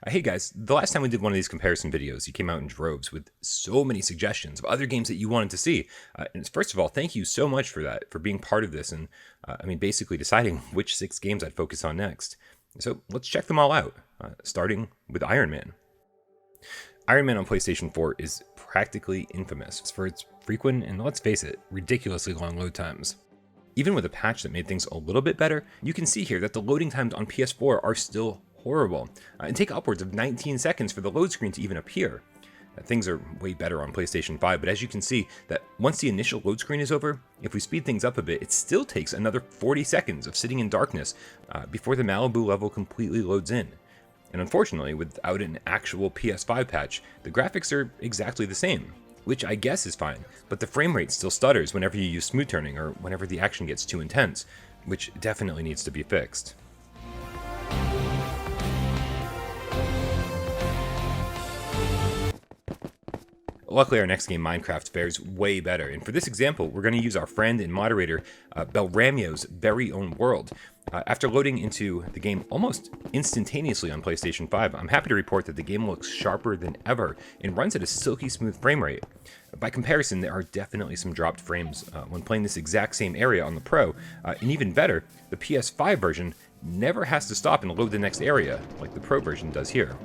Hey guys, the last time we did one of these comparison videos, you came out in droves with so many suggestions of other games that you wanted to see. And first of all, thank you so much for that, for being part of this and, basically deciding which 6 games I'd focus on next. So let's check them all out, starting with Iron Man. Iron Man on PlayStation 4 is practically infamous for its frequent and, let's face it, ridiculously long load times. Even with a patch that made things a little bit better, you can see here that the loading times on PS4 are still horrible, and take upwards of 19 seconds for the load screen to even appear. Things are way better on PlayStation 5, but as you can see, that once the initial load screen is over, if we speed things up a bit, it still takes another 40 seconds of sitting in darkness before the Malibu level completely loads in. And unfortunately, without an actual PS5 patch, the graphics are exactly the same, which I guess is fine, but the frame rate still stutters whenever you use smooth turning or whenever the action gets too intense, which definitely needs to be fixed. Luckily, our next game, Minecraft, fares way better, and for this example, we're going to use our friend and moderator, Belramio's very own world. After loading into the game almost instantaneously on PlayStation 5, I'm happy to report that the game looks sharper than ever and runs at a silky smooth frame rate. By comparison, there are definitely some dropped frames when playing this exact same area on the Pro, and even better, the PS5 version never has to stop and load the next area, like the Pro version does here.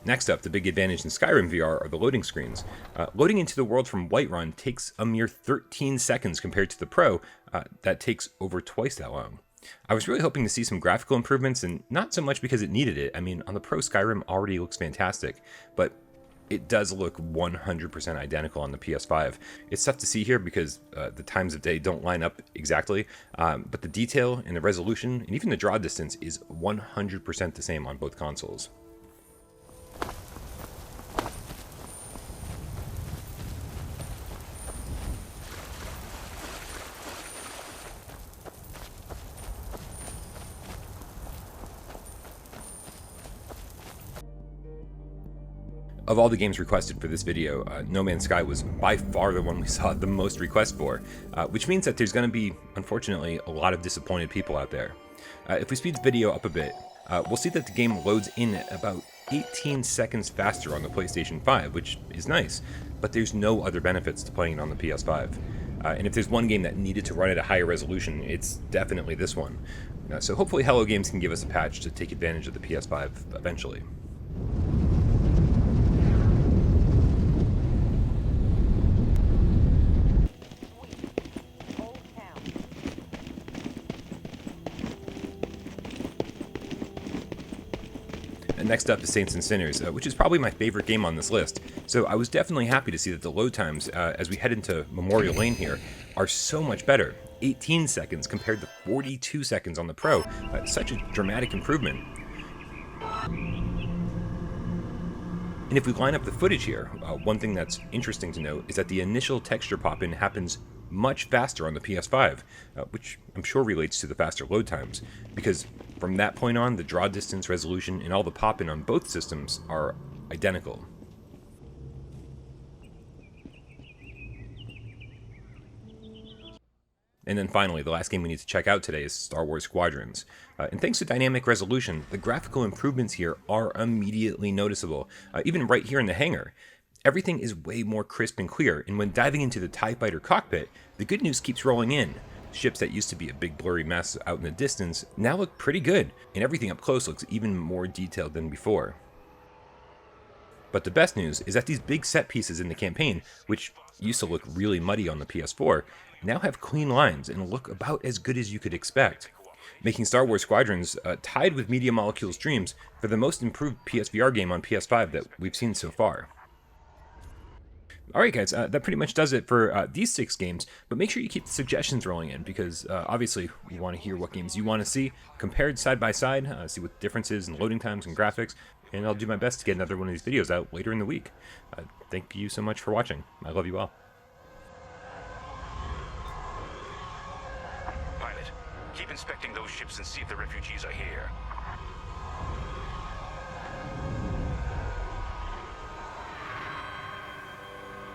Next up, the big advantage in Skyrim VR are the loading screens. Loading into the world from Whiterun takes a mere 13 seconds compared to the Pro, that takes over twice that long. I was really hoping to see some graphical improvements, and not so much because it needed it. I mean, on the Pro, Skyrim already looks fantastic, but it does look 100% identical on the PS5. It's tough to see here because the times of day don't line up exactly, but the detail and the resolution, and even the draw distance, is 100% the same on both consoles. Of all the games requested for this video, No Man's Sky was by far the one we saw the most requests for, which means that there's going to be, unfortunately, a lot of disappointed people out there. If we speed the video up a bit, we'll see that the game loads in at about 18 seconds faster on the PlayStation 5, which is nice, but there's no other benefits to playing it on the PS5. And if there's one game that needed to run at a higher resolution, it's definitely this one. So hopefully Hello Games can give us a patch to take advantage of the PS5 eventually. Next up is Saints and Sinners, which is probably my favorite game on this list, so I was definitely happy to see that the load times, as we head into Memorial Lane here, are so much better. 18 seconds compared to 42 seconds on the Pro. Such a dramatic improvement. And if we line up the footage here, one thing that's interesting to note is that the initial texture pop-in happens much faster on the PS5, which I'm sure relates to the faster load times, because from that point on, the draw distance, resolution, and all the pop-in on both systems are identical. And then finally, the last game we need to check out today is Star Wars Squadrons. And thanks to dynamic resolution, the graphical improvements here are immediately noticeable, even right here in the hangar. Everything is way more crisp and clear, and when diving into the TIE Fighter cockpit, the good news keeps rolling in. Ships that used to be a big blurry mess out in the distance now look pretty good, and everything up close looks even more detailed than before. But the best news is that these big set pieces in the campaign, which used to look really muddy on the PS4, now have clean lines and look about as good as you could expect, making Star Wars Squadrons tied with Media Molecule's Dreams for the most improved PSVR game on PS5 that we've seen so far. Alright guys, that pretty much does it for these 6 games, but make sure you keep the suggestions rolling in, because obviously we want to hear what games you want to see compared side by side, see what differences in loading times and graphics, and I'll do my best to get another one of these videos out later in the week. Thank you so much for watching. I love you all. Pilot, keep inspecting those ships and see if the refugees are here.